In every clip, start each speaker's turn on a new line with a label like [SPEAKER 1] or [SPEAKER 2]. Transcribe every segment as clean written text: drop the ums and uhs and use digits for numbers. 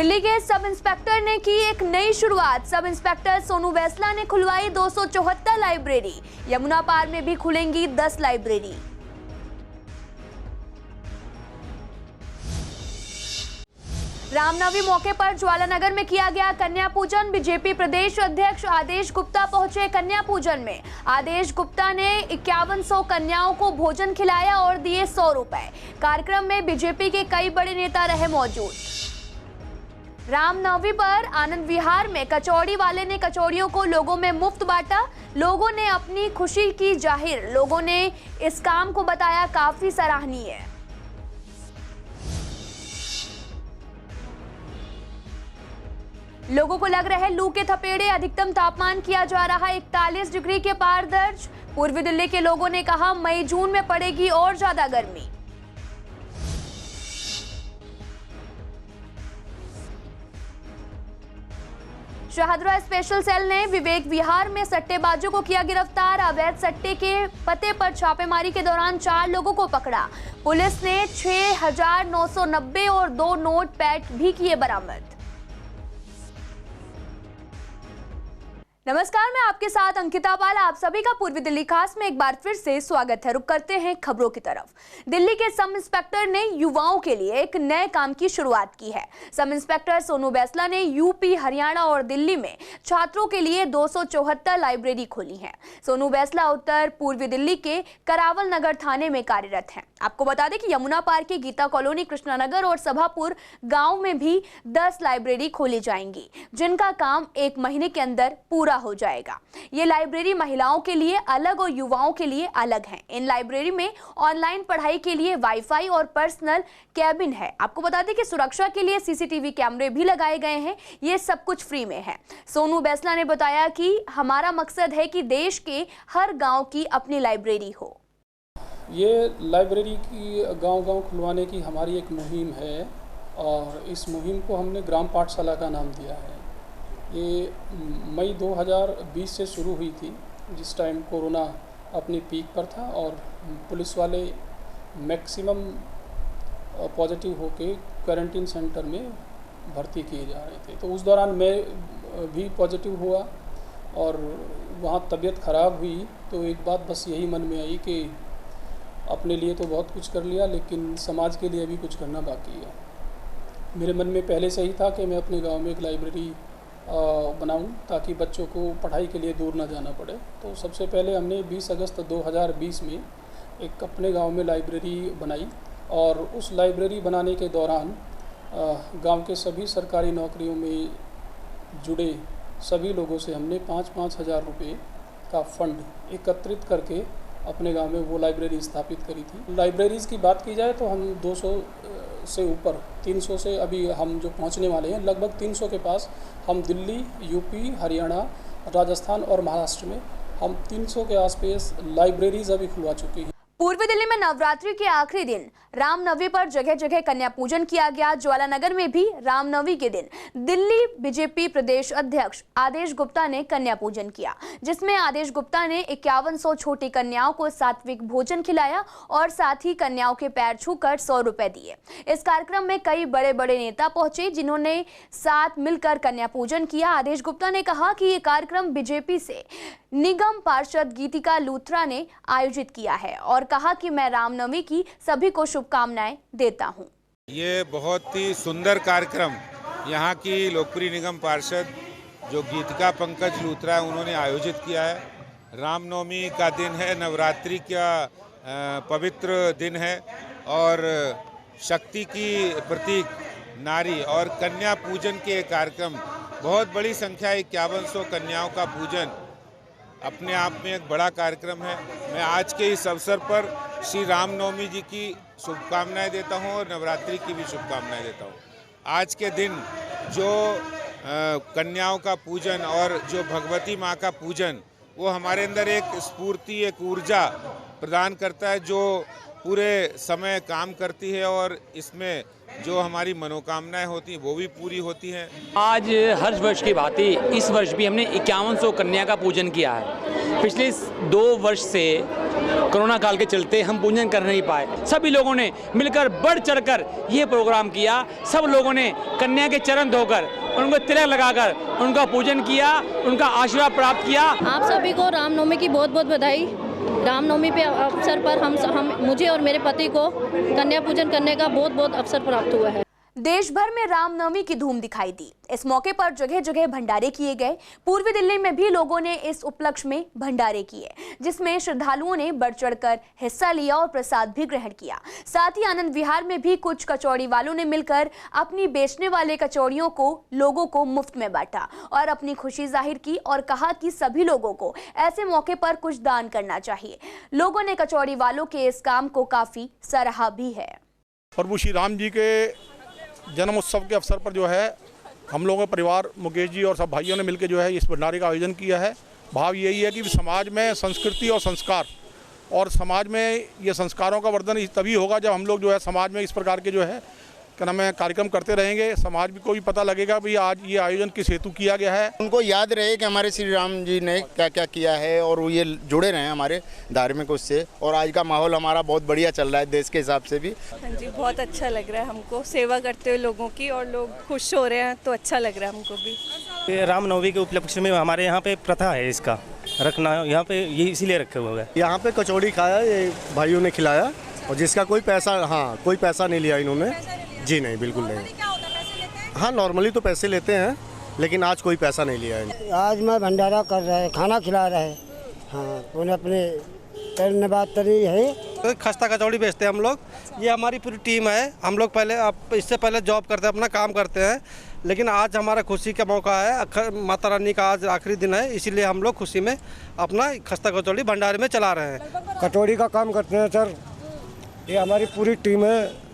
[SPEAKER 1] दिल्ली के sub inspector ने की एक नई शुरुआत। सब इंस्पेक्टर सोनू बैसला ने खुलवाई 274 लाइब्रेरी। यमुना पार में भी खुलेंगी 10 लाइब्रेरी। रामनवमी मौके पर ज्वालानगर में किया गया कन्या पूजन। बीजेपी प्रदेश अध्यक्ष आदेश गुप्ता पहुंचे कन्या पूजन में। आदेश गुप्ता ने 5100 कन्याओं को भोजन खिलाया और दिए 100 रुपए। कार्यक्रम में बीजेपी के कई बड़े नेता रहे मौजूद। रामनवमी पर आनंद विहार में कचौड़ी वाले ने कचौड़ियों को लोगों में मुफ्त बांटा। लोगों ने अपनी खुशी की जाहिर। लोगों ने इस काम को बताया काफी सराहनीय। लोगों को लग रहे लू के थपेड़े। अधिकतम तापमान किया जा रहा 41 डिग्री के पार दर्ज। पूर्वी दिल्ली के लोगों ने कहा मई जून में पड़ेगी और ज्यादा गर्मी। शाहदरा स्पेशल सेल ने विवेक विहार में सट्टेबाजों को किया गिरफ्तार। अवैध सट्टे के पते पर छापेमारी के दौरान 4 लोगों को पकड़ा। पुलिस ने 6990 और 2 नोट पैड भी किए बरामद। नमस्कार, मैं आपके साथ अंकिता पाल। आप सभी का पूर्वी दिल्ली खास में एक बार फिर से स्वागत है। रुक करते हैं खबरों की तरफ। दिल्ली के सब इंस्पेक्टर ने युवाओं के लिए एक नए काम की शुरुआत की है। सब इंस्पेक्टर सोनू बैसला ने यूपी, हरियाणा और दिल्ली में छात्रों के लिए 274 लाइब्रेरी खोली है। सोनू बैसला उत्तर पूर्वी दिल्ली के करावल नगर थाने में कार्यरत हैं। आपको बता दें कि यमुना पार के गीता कॉलोनी, कृष्णानगर और सभापुर गाँव में भी 10 लाइब्रेरी खोली जाएंगी, जिनका काम 1 महीने के अंदर पूरा हो जाएगा। ये लाइब्रेरी महिलाओं के लिए अलग और युवाओं के लिए अलग है। इन लाइब्रेरी में ऑनलाइन पढ़ाई के लिए वाईफाई और पर्सनल कैबिन है। आपको बता दें कि सुरक्षा के लिए सीसीटीवी कैमरे भी लगाए गए हैं। ये सब कुछ फ्री में है। सोनू बैसला ने बताया कि हमारा मकसद है कि देश के हर गांव की अपनी लाइब्रेरी हो।
[SPEAKER 2] ये लाइब्रेरी की गांव-गांव खुलवाने की हमारी एक मुहिम है और इस मुहिम को हमने ग्राम पाठशाला का नाम दिया है। ये मई 2020 से शुरू हुई थी, जिस टाइम कोरोना अपनी पीक पर था और पुलिस वाले मैक्सिमम पॉजिटिव होके क्वारंटीन सेंटर में भर्ती किए जा रहे थे। तो उस दौरान मैं भी पॉजिटिव हुआ और वहाँ तबीयत ख़राब हुई। तो एक बात बस यही मन में आई कि अपने लिए तो बहुत कुछ कर लिया, लेकिन समाज के लिए भी कुछ करना बाकी है। मेरे मन में पहले से ही था कि मैं अपने गांव में एक लाइब्रेरी बनाऊं ताकि बच्चों को पढ़ाई के लिए दूर ना जाना पड़े। तो सबसे पहले हमने 20 अगस्त 2020 में एक अपने गांव में लाइब्रेरी बनाई और उस लाइब्रेरी बनाने के दौरान गांव के सभी सरकारी नौकरियों में जुड़े सभी लोगों से हमने 5-5 हज़ार रुपये का फंड एकत्रित करके अपने गांव में वो लाइब्रेरी स्थापित करी थी। लाइब्रेरीज़ की बात की जाए तो हम 200 से ऊपर 300 से अभी हम जो पहुंचने वाले हैं, लगभग 300 के पास हम दिल्ली, यूपी, हरियाणा, राजस्थान और महाराष्ट्र में हम 300 के आसपास लाइब्रेरीज अभी खुलवा चुकी हैं।
[SPEAKER 1] पूर्वी दिल्ली में नवरात्रि के आखिरी दिन रामनवमी पर जगह जगह कन्या पूजन किया गया। ज्वालानगर में भी रामनवमी के दिन दिल्ली बीजेपी प्रदेश अध्यक्ष आदेश गुप्ता ने कन्या पूजन किया, जिसमें आदेश गुप्ता ने 5100 छोटी कन्याओं को सात्विक भोजन खिलाया और साथ ही कन्याओं के पैर छूकर 100 रुपए दिए। इस कार्यक्रम में कई बड़े बड़े नेता पहुंचे, जिन्होंने साथ मिलकर कन्या पूजन किया। आदेश गुप्ता ने कहा कि ये कार्यक्रम बीजेपी से निगम पार्षद गीतिका लूथरा ने आयोजित किया है और कहा कि मैं रामनवमी की सभी को शुभकामनाएं देता हूं।
[SPEAKER 3] ये बहुत ही सुंदर कार्यक्रम यहाँ की लोकप्रिय निगम पार्षद जो गीतिका पंकज लूथरा उन्होंने आयोजित किया है। रामनवमी का दिन है, नवरात्रि का पवित्र दिन है और शक्ति की प्रतीक नारी और कन्या पूजन के कार्यक्रम, बहुत बड़ी संख्या 5100 कन्याओं का पूजन अपने आप में एक बड़ा कार्यक्रम है। मैं आज के इस अवसर पर श्री रामनवमी जी की शुभकामनाएं देता हूं और नवरात्रि की भी शुभकामनाएं देता हूं। आज के दिन जो कन्याओं का पूजन और जो भगवती माँ का पूजन, वो हमारे अंदर एक स्फूर्ति, एक ऊर्जा प्रदान करता है जो पूरे समय काम करती है और इसमें जो हमारी मनोकामनाएं होती हैं वो भी पूरी होती हैं।
[SPEAKER 4] आज हर वर्ष की भांति इस वर्ष भी हमने 5100 कन्या का पूजन किया है। पिछले 2 वर्ष से कोरोना काल के चलते हम पूजन कर नहीं पाए। सभी लोगों ने मिलकर बढ़ चढ़कर ये प्रोग्राम किया। सब लोगों ने कन्या के चरण धोकर उनको तिलक लगाकर उनका पूजन किया, उनका आशीर्वाद प्राप्त किया।
[SPEAKER 5] आप सभी को रामनवमी की बहुत बहुत बधाई। रामनवमी पे अवसर पर हम मुझे और मेरे पति को कन्या पूजन करने का बहुत बहुत अवसर प्राप्त हुआ है।
[SPEAKER 1] देश भर में रामनवमी की धूम दिखाई दी। इस मौके पर जगह जगह भंडारे किए गए। पूर्वी दिल्ली में भी लोगों ने इस उपलक्ष्य में भंडारे किए, जिसमें श्रद्धालुओं ने बढ़ चढ़कर हिस्सा लिया और प्रसाद भी ग्रहण किया। साथ ही आनंद विहार में भी कुछ कचौड़ी वालों ने मिलकर अपनी बेचने वाले कचौड़ियों को लोगों को मुफ्त में बांटा और अपनी खुशी जाहिर की और कहा कि सभी लोगों को ऐसे मौके पर कुछ दान करना चाहिए। लोगों ने कचौड़ी वालों के इस काम को काफी सराहा भी है।
[SPEAKER 6] प्रभु श्री राम जी के जन्म उत्सव के अवसर पर जो है हम लोगों के परिवार मुकेश जी और सब भाइयों ने मिलकर जो है इस भंडारे का आयोजन किया है। भाव यही है कि समाज में संस्कृति और संस्कार और समाज में ये संस्कारों का वर्धन तभी होगा जब हम लोग जो है समाज में इस प्रकार के जो है क्या नाम है कार्यक्रम करते रहेंगे। समाज को भी पता लगेगा भाई आज ये आयोजन किस हेतु किया गया है।
[SPEAKER 7] उनको याद रहे कि हमारे श्री राम जी ने क्या क्या किया है और वो ये जुड़े रहे हमारे धार्मिक उससे। और आज का माहौल हमारा बहुत बढ़िया चल रहा है देश के हिसाब से भी।
[SPEAKER 8] हाँ जी, बहुत अच्छा लग रहा है हमको सेवा करते हुए लोगों की, और लोग खुश हो रहे हैं तो अच्छा लग रहा है हमको भी।
[SPEAKER 9] रामनवमी के उपलक्ष्य में हमारे यहाँ पे प्रथा है इसका रखना, यहाँ पे ये इसीलिए रखे हुए हैं।
[SPEAKER 10] यहाँ पे कचौड़ी खाया, ये भाइयों ने खिलाया और जिसका कोई पैसा नहीं लिया इन्होंने। जी नहीं, बिल्कुल नहीं। हाँ, नॉर्मली तो पैसे लेते हैं लेकिन आज कोई पैसा नहीं लिया है।
[SPEAKER 11] आज मैं भंडारा कर रहा है, खाना खिला रहा है। हाँ, उन्हें अपने धन्यवाद तरी है।
[SPEAKER 9] खस्ता कचौड़ी बेचते हैं हम लोग। ये हमारी पूरी टीम है। हम लोग इससे पहले जॉब करते हैं, अपना काम करते हैं, लेकिन आज हमारा खुशी का मौका है। माता रानी का आज आखिरी दिन है, इसीलिए हम लोग खुशी में अपना खस्ता कचौड़ी भंडारे में चला रहे हैं।
[SPEAKER 11] कचौड़ी का काम करते हैं सर, ये हमारी पूरी टीम है।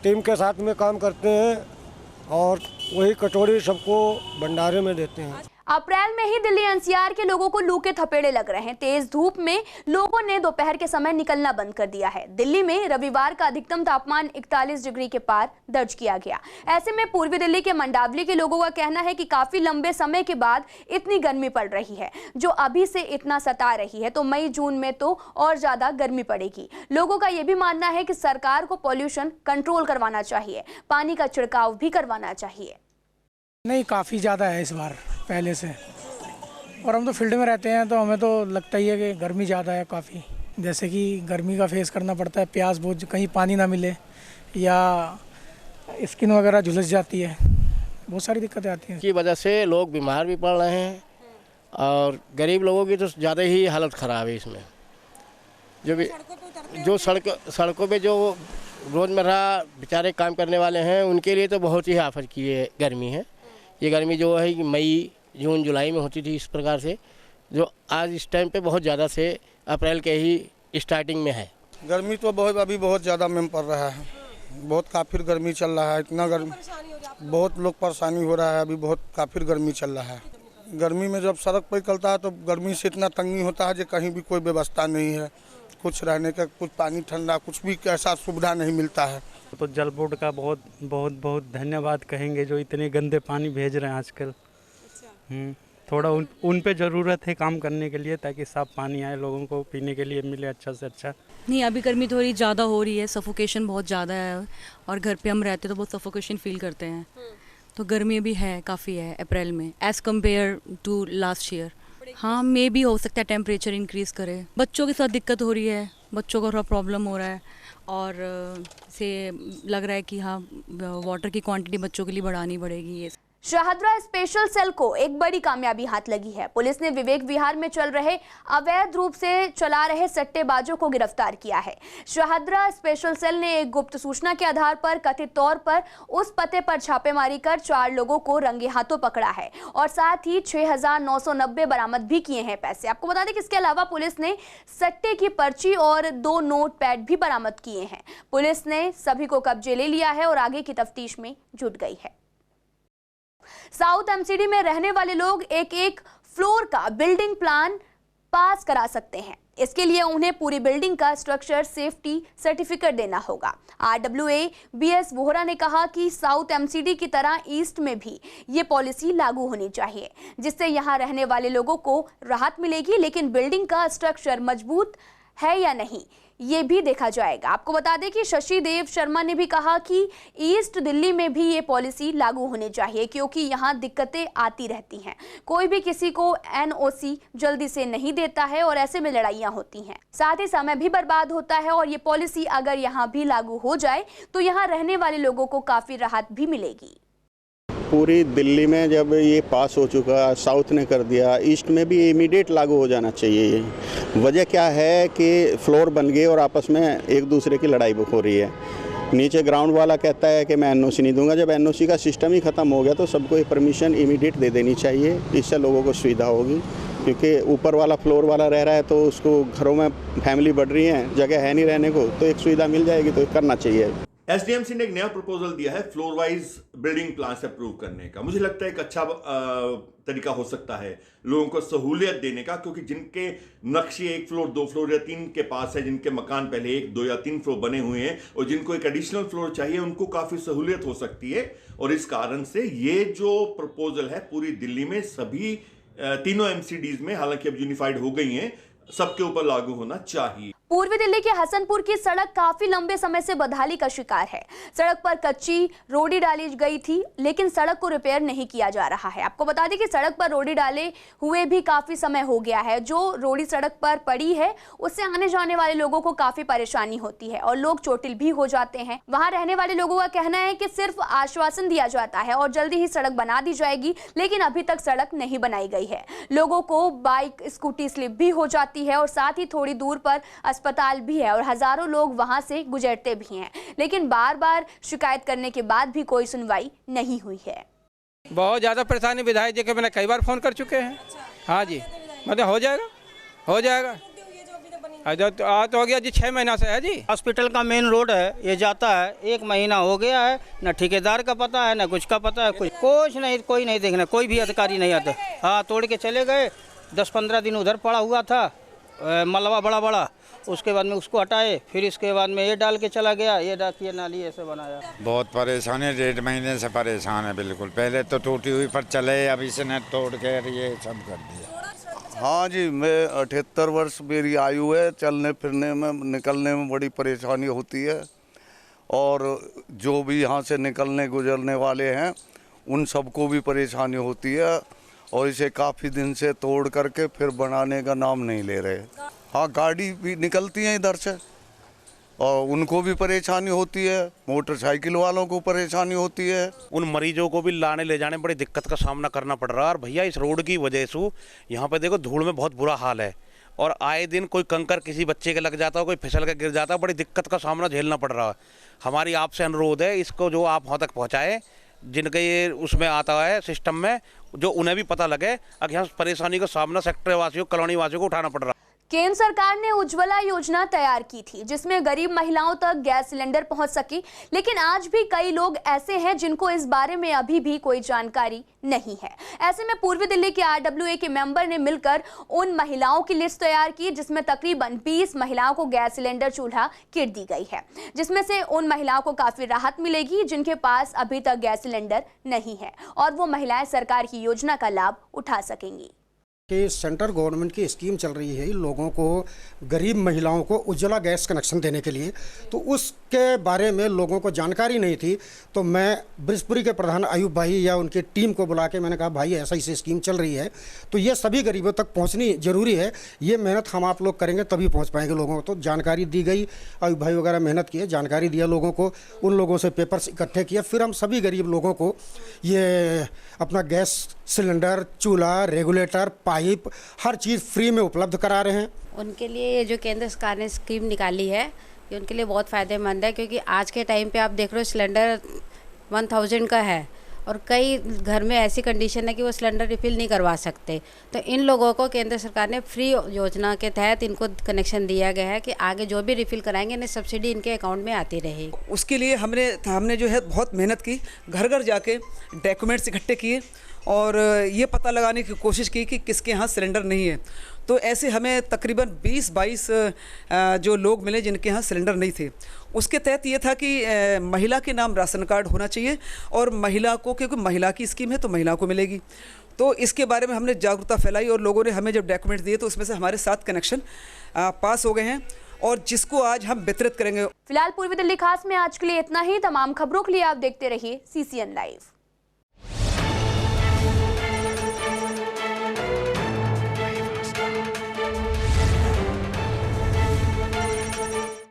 [SPEAKER 11] टीम के साथ में काम करते हैं और वही कचौड़ी सबको भंडारे में देते हैं।
[SPEAKER 1] अप्रैल में ही दिल्ली एनसीआर के लोगों को लू के थपेड़े लग रहे हैं। तेज धूप में लोगों ने दोपहर के समय निकलना बंद कर दिया है। दिल्ली में रविवार का अधिकतम तापमान 41 डिग्री के पार दर्ज किया गया। ऐसे में पूर्वी दिल्ली के मंडावली के लोगों का कहना है कि काफी लंबे समय के बाद इतनी गर्मी पड़ रही है, जो अभी से इतना सता रही है तो मई जून में तो और ज्यादा गर्मी पड़ेगी। लोगों का यह भी मानना है कि सरकार को पॉल्यूशन कंट्रोल करवाना चाहिए, पानी का छिड़काव भी करवाना चाहिए।
[SPEAKER 12] नहीं, काफ़ी ज़्यादा है इस बार पहले से, और हम तो फील्ड में रहते हैं तो हमें तो लगता ही है कि गर्मी ज़्यादा है काफ़ी। जैसे कि गर्मी का फेस करना पड़ता है, प्यास बहुत, कहीं पानी ना मिले या स्किन वगैरह झुलस जाती है, बहुत सारी दिक्कतें आती हैं।
[SPEAKER 13] की वजह से लोग बीमार भी पड़ रहे हैं और गरीब लोगों की तो ज़्यादा ही हालत ख़राब है इसमें। जो सड़कों पे जो रोज़मर्रा बेचारे काम करने वाले हैं उनके लिए तो बहुत ही आफत की है गर्मी है। ये गर्मी जो है मई जून जुलाई में होती थी इस प्रकार से, जो आज इस टाइम पे बहुत ज़्यादा से अप्रैल के ही स्टार्टिंग में है।
[SPEAKER 10] गर्मी तो अभी बहुत ज़्यादा में पड़ रहा है, बहुत काफिर गर्मी चल रहा है। इतना गर्मी, बहुत लोग परेशानी हो रहा है, अभी बहुत काफिर गर्मी चल रहा है। गर्मी में जब सड़क पर निकलता है तो गर्मी से इतना तंगी होता है कि कहीं भी कोई व्यवस्था नहीं है, कुछ रहने का, कुछ पानी ठंडा, कुछ भी ऐसा सुविधा नहीं मिलता है।
[SPEAKER 9] तो जल बोर्ड का बहुत बहुत बहुत धन्यवाद कहेंगे जो इतने गंदे पानी भेज रहे हैं आजकल। थोड़ा उन पे ज़रूरत है काम करने के लिए, ताकि साफ पानी आए, लोगों को पीने के लिए मिले अच्छा से अच्छा।
[SPEAKER 14] नहीं, अभी गर्मी थोड़ी ज़्यादा हो रही है, सफोकेशन बहुत ज़्यादा है, और घर पे हम रहते तो बहुत सफोकेशन फील करते हैं। तो गर्मी भी है, काफ़ी है अप्रैल में as compare to last year. हाँ, मे भी हो सकता है टेम्परेचर इंक्रीज़ करे। बच्चों के साथ दिक्कत हो रही है, बच्चों को थोड़ा प्रॉब्लम हो रहा है, और से लग रहा है कि हाँ वाटर की क्वांटिटी बच्चों के लिए बढ़ानी पड़ेगी। ये
[SPEAKER 1] शाहदरा स्पेशल सेल को एक बड़ी कामयाबी हाथ लगी है। पुलिस ने विवेक विहार में चल रहे अवैध रूप से चला रहे सट्टेबाजों को गिरफ्तार किया है। शाहदरा स्पेशल सेल ने एक गुप्त सूचना के आधार पर कथित तौर पर उस पते पर छापेमारी कर 4 लोगों को रंगे हाथों पकड़ा है और साथ ही 6,990 बरामद भी किए हैं पैसे। आपको बता दें कि इसके अलावा पुलिस ने सट्टे की पर्ची और 2 नोट पैड भी बरामद किए हैं। पुलिस ने सभी को कब्जे ले लिया है और आगे की तफ्तीश में जुट गई है। साउथ एमसीडी में रहने वाले लोग एक फ्लोर का बिल्डिंग प्लान पास करा सकते हैं। इसके लिए उन्हें पूरी बिल्डिंग का स्ट्रक्चर सेफ्टी सर्टिफिकेट देना होगा। RWA BS वोहरा ने कहा कि साउथ एमसीडी की तरह ईस्ट में भी ये पॉलिसी लागू होनी चाहिए, जिससे यहाँ रहने वाले लोगों को राहत मिलेगी, लेकिन बिल्डिंग का स्ट्रक्चर मजबूत है या नहीं, ये भी देखा जाएगा। आपको बता दें कि शशि देव शर्मा ने भी कहा कि ईस्ट दिल्ली में भी ये पॉलिसी लागू होनी चाहिए, क्योंकि यहाँ दिक्कतें आती रहती हैं। कोई भी किसी को एनओसी जल्दी से नहीं देता है और ऐसे में लड़ाइयाँ होती हैं, साथ ही समय भी बर्बाद होता है। और ये पॉलिसी अगर यहाँ भी लागू हो जाए तो यहाँ रहने वाले लोगों को काफ़ी राहत भी मिलेगी।
[SPEAKER 15] पूरी दिल्ली में जब ये पास हो चुका, साउथ ने कर दिया, ईस्ट में भी इमीडिएट लागू हो जाना चाहिए। ये वजह क्या है कि फ्लोर बन गए और आपस में एक दूसरे की लड़ाई हो रही है। नीचे ग्राउंड वाला कहता है कि मैं एनओसी नहीं दूंगा। जब एनओसी का सिस्टम ही ख़त्म हो गया तो सबको ये परमिशन इमीडिएट दे देनी चाहिए। इससे लोगों को सुविधा होगी, क्योंकि ऊपर वाला फ्लोर वाला रह रहा है तो उसको घरों में फैमिली बढ़ रही है, जगह है नहीं रहने को, तो एक सुविधा मिल जाएगी, तो करना चाहिए।
[SPEAKER 16] एसडीएमसी ने एक नया प्रपोजल दिया है फ्लोर वाइज बिल्डिंग प्लान से अप्रूव करने का। मुझे लगता है एक अच्छा तरीका हो सकता है लोगों को सहूलियत देने का, क्योंकि जिनके नक्शे 1 फ्लोर 2 फ्लोर या 3 के पास है, जिनके मकान पहले 1 2 या 3 फ्लोर बने हुए हैं और जिनको एक एडिशनल फ्लोर चाहिए, उनको काफी सहूलियत हो सकती है। और इस कारण से ये जो प्रपोजल है पूरी दिल्ली में सभी तीनों एमसीडीज में, हालांकि अब यूनिफाइड हो गई हैं, सबके ऊपर लागू होना चाहिए।
[SPEAKER 1] पूर्वी दिल्ली के हसनपुर की सड़क काफी लंबे समय से बदहाली का शिकार है। सड़क पर कच्ची रोडी डाली गई थी, लेकिन सड़क को रिपेयर नहीं किया जा रहा है। आपको बता दें कि सड़क पर रोडी डाले हुए भी काफी समय हो गया है। जो रोडी सड़क पर पड़ी है उससे आने जाने वाले लोगों को काफी परेशानी होती है और लोग चोटिल भी हो जाते हैं। वहां रहने वाले लोगों का कहना है कि सिर्फ आश्वासन दिया जाता है और जल्दी ही सड़क बना दी जाएगी, लेकिन अभी तक सड़क नहीं बनाई गई है। लोगों को बाइक स्कूटी स्लिप भी हो जाती है और साथ ही थोड़ी दूर पर अस्पताल भी है और हजारों लोग वहां से गुजरते भी हैं, लेकिन बार बार शिकायत करने के बाद भी कोई सुनवाई नहीं हुई है।
[SPEAKER 4] बहुत ज़्यादा परेशानी विधायक जी के मैंने कई बार फ़ोन कर चुके हैं। हाँ जी, मतलब हो जाएगा आज तो हो गया जी, 6 महीना से है जी।
[SPEAKER 17] हॉस्पिटल का मेन रोड है, ये जाता है 1 महीना हो गया है, न ठेकेदार का पता है न कुछ का पता है, कुछ नहीं, कोई नहीं देखना, कोई भी अधिकारी नहीं आता। हाँ, तोड़ के चले गए, 10-15 दिन उधर पड़ा हुआ था मलबा बड़ा, उसके बाद में उसको हटाए, फिर इसके बाद में ये डाल के चला गया, ये डाकिए नाली ऐसे बनाया।
[SPEAKER 3] बहुत परेशानी, 1.5 महीने से परेशान है बिल्कुल। पहले तो टूटी हुई पर चले, अब इसने तोड़ के ये सब कर दिया।
[SPEAKER 10] हाँ जी, मैं 78 वर्ष मेरी आयु है। चलने फिरने में निकलने में बड़ी परेशानी होती है और जो भी यहाँ से निकलने गुजरने वाले हैं उन सबको भी परेशानी होती है और इसे काफ़ी दिन से तोड़ करके फिर बनाने का नाम नहीं ले रहे। हाँ, गाड़ी भी निकलती है इधर से और उनको भी परेशानी होती है, मोटरसाइकिल वालों को परेशानी होती है।
[SPEAKER 6] उन मरीजों को भी लाने ले जाने में बड़ी दिक्कत का सामना करना पड़ रहा है। और भैया इस रोड की वजह से यहाँ पे देखो धूल में बहुत बुरा हाल है और आए दिन कोई कंकर किसी बच्चे के लग जाता है, कोई फिसल के गिर जाता है, बड़ी दिक्कत का सामना झेलना पड़ रहा है। हमारी आपसे अनुरोध है, इसको जो आप वहाँ तक पहुँचाएँ, जिनके ये उसमें आता है सिस्टम में, जो उन्हें भी पता लगे। अब यहाँ परेशानी का सामना सेक्टर वासियों, कॉलोनी वासियों को उठाना पड़ रहा है।
[SPEAKER 1] केंद्र सरकार ने उज्ज्वला योजना तैयार की थी, जिसमें गरीब महिलाओं तक गैस सिलेंडर पहुंच सकी, लेकिन आज भी कई लोग ऐसे हैं जिनको इस बारे में अभी भी कोई जानकारी नहीं है। ऐसे में पूर्वी दिल्ली के RWA के मेंबर ने मिलकर उन महिलाओं की लिस्ट तैयार की, जिसमें तकरीबन 20 महिलाओं को गैस सिलेंडर चूल्हा किट दी गई है, जिसमें से उन महिलाओं को काफी राहत मिलेगी जिनके पास अभी तक गैस सिलेंडर नहीं है और वो महिलाएं सरकार की योजना का लाभ उठा सकेंगी।
[SPEAKER 18] कि सेंट्रल गवर्नमेंट की स्कीम चल रही है लोगों को, गरीब महिलाओं को उज्ज्वला गैस कनेक्शन देने के लिए, तो उसके बारे में लोगों को जानकारी नहीं थी। तो मैं ब्रिजपुरी के प्रधान अयूब भाई या उनकी टीम को बुला के मैंने कहा भाई ऐसा ऐसी स्कीम चल रही है तो ये सभी गरीबों तक पहुंचनी ज़रूरी है, ये मेहनत हम आप लोग करेंगे तभी पहुँच पाएंगे लोगों को। तो जानकारी दी गई, अयूब भाई वगैरह मेहनत किए, जानकारी दिया लोगों को, उन लोगों से पेपर्स इकट्ठे किए, फिर हम सभी गरीब लोगों को ये अपना गैस सिलेंडर, चूल्हा, रेगुलेटर, पाइप, हर चीज़ फ्री में उपलब्ध करा रहे हैं।
[SPEAKER 19] उनके लिए ये जो केंद्र सरकार ने स्कीम निकाली है ये उनके लिए बहुत फ़ायदेमंद है, क्योंकि आज के टाइम पे आप देख रहे हो सिलेंडर 1000 का है और कई घर में ऐसी कंडीशन है कि वो सिलेंडर रिफ़िल नहीं करवा सकते। तो इन लोगों को केंद्र सरकार ने फ्री योजना के तहत इनको कनेक्शन दिया गया है कि आगे जो भी रिफ़िल कराएंगे इन्हें सब्सिडी इनके अकाउंट में आती रहेगी।
[SPEAKER 20] उसके लिए हमने जो है बहुत मेहनत की, घर घर जाके डॉक्यूमेंट्स इकट्ठे किए और ये पता लगाने की कोशिश की कि किसके यहाँ सिलेंडर नहीं है। तो ऐसे हमें तकरीबन 20-22 जो लोग मिले जिनके यहाँ सिलेंडर नहीं थे। उसके तहत ये था कि महिला के नाम राशन कार्ड होना चाहिए और महिला को, क्योंकि महिला की स्कीम है तो महिला को मिलेगी। तो इसके बारे में हमने जागरूकता फैलाई और लोगों ने हमें जब डॉक्यूमेंट दिए तो उसमें से हमारे 7 कनेक्शन पास हो गए हैं और जिसको आज हम वितरित करेंगे।
[SPEAKER 1] फिलहाल पूर्वी दिल्ली खास में आज के लिए इतना ही। तमाम खबरों के लिए आप देखते रहिए CCN लाइव।